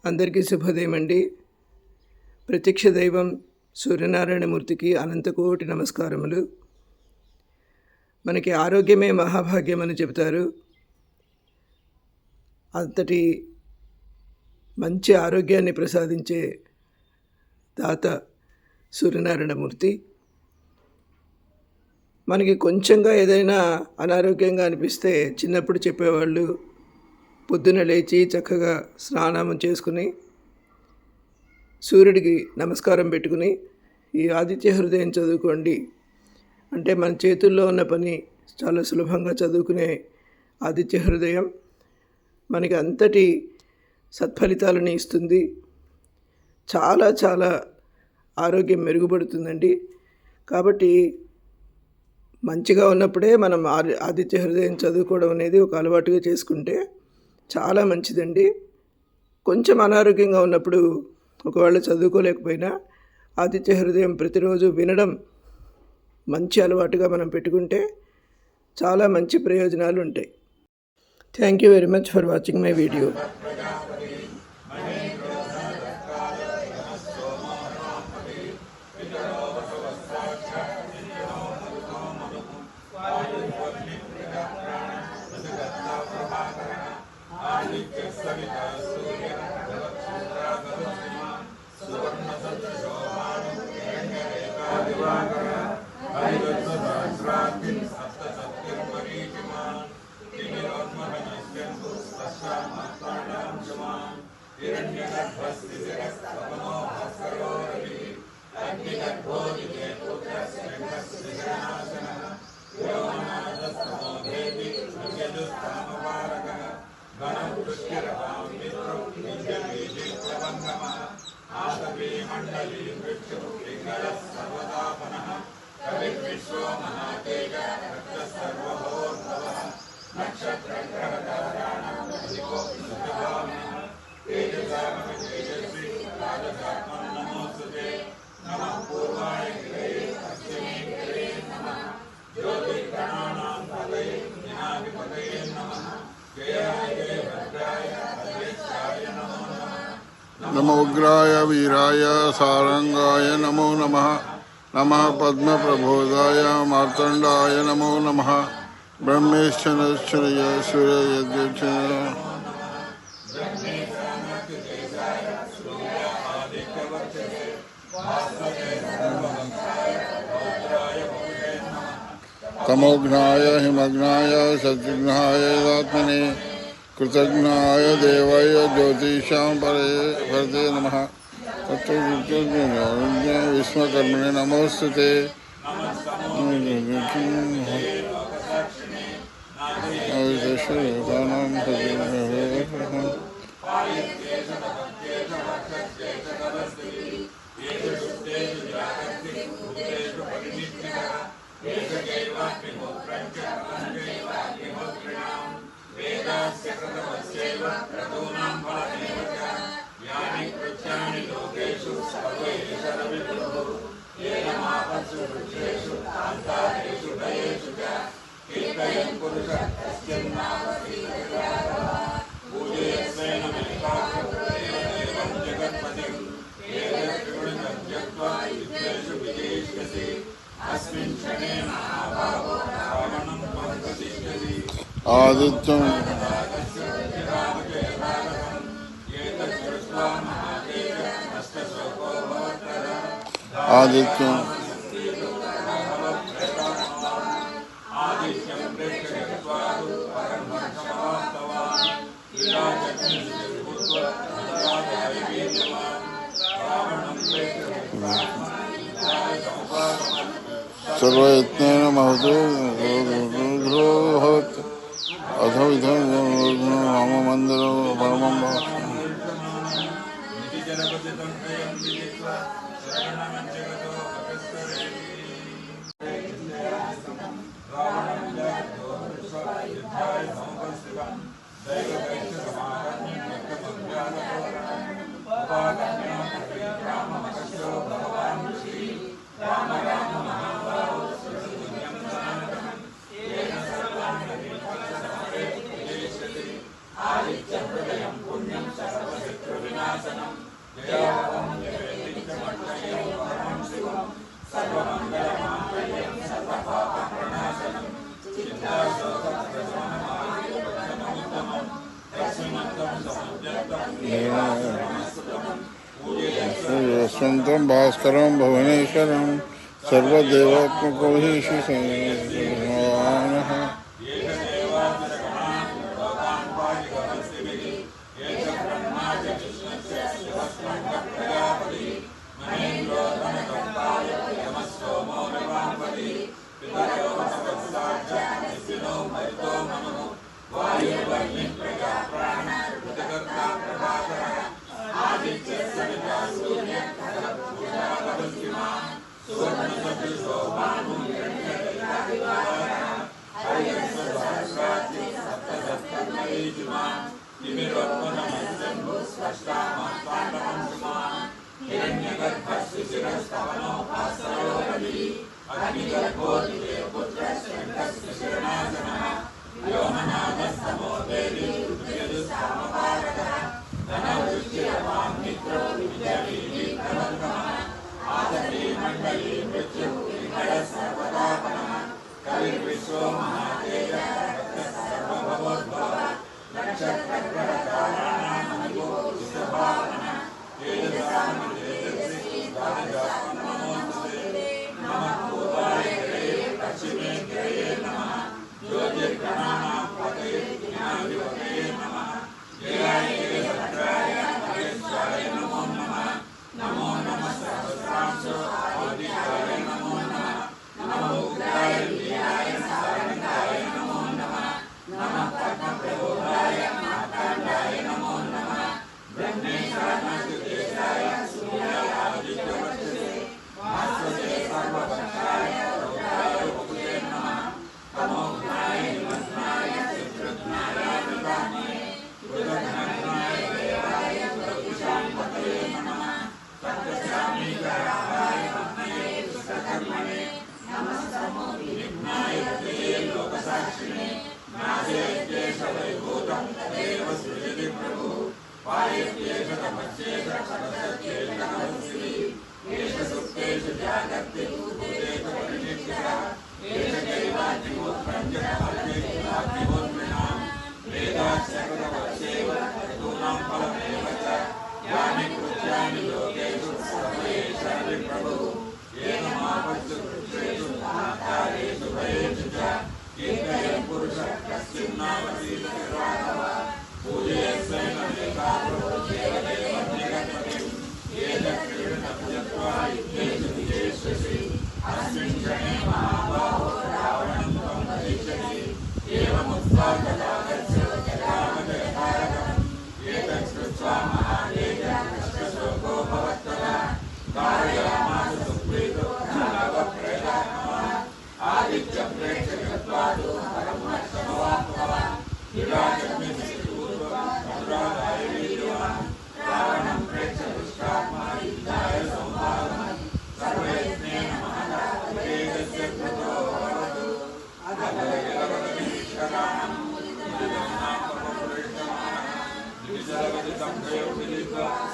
అందరికీ శుభోదయం అండి. ప్రత్యక్ష దైవం సూర్యనారాయణమూర్తికి అనంతకోటి నమస్కారములు. మనకి ఆరోగ్యమే మహాభాగ్యం అని చెబుతారు. అంతటి మంచి ఆరోగ్యాన్ని ప్రసాదించే దాత సూర్యనారాయణమూర్తి. మనకి కొంచెంగా ఏదైనా అనారోగ్యంగా అనిపిస్తే చిన్నప్పుడు చెప్పేవాళ్ళు, పొద్దున లేచి చక్కగా స్నానం చేసుకుని సూర్యుడికి నమస్కారం పెట్టుకుని ఈ ఆదిత్య హృదయం చదువుకోండి అంటే మన చేతుల్లో ఉన్న పని చాలా సులభంగా చదువుకునే ఆదిత్య హృదయం మనకి అంతటి సత్ఫలితాలను ఇస్తుంది. చాలా చాలా ఆరోగ్యం మెరుగుపడుతుందండి. కాబట్టి మంచిగా ఉన్నప్పుడే మనం ఆదిత్య హృదయం చదువుకోవడం అనేది ఒక అలవాటుగా చేసుకుంటే చాలా మంచిదండి. కొంచెం అనారోగ్యంగా ఉన్నప్పుడు ఒకవేళ చదువుకోలేకపోయినా ఆదిత్య హృదయం ప్రతిరోజు వినడం మంచి అలవాటుగా మనం పెట్టుకుంటే చాలా మంచి ప్రయోజనాలు ఉంటాయి. Thank you very much for watching my video. नमो उग्राय वीराय सारंगाय नमो नमः. नमः पद्मप्रबोधाय मार्तंडाय नमो नमः. ब्रह्मेश्वरश्चर्य सूर्ययज्ञ तमोघ्नाय हिमघ्नाय सद्विघ्नाय आत्मने कृतज्ञाय देवाय ज्योतिषां परते नमः. विश्वकर्मणे नमोस्तुते. आदित्यं आदित्यं सर्वयत्नेन महतो रुद्रोहत् अथो इधं राम मंदिर परमं यशवन्तं भास्करं भुवनेश्वरं सर्वदेवात्मको हि श्रीभगवानः Jagaditam Dev Vidita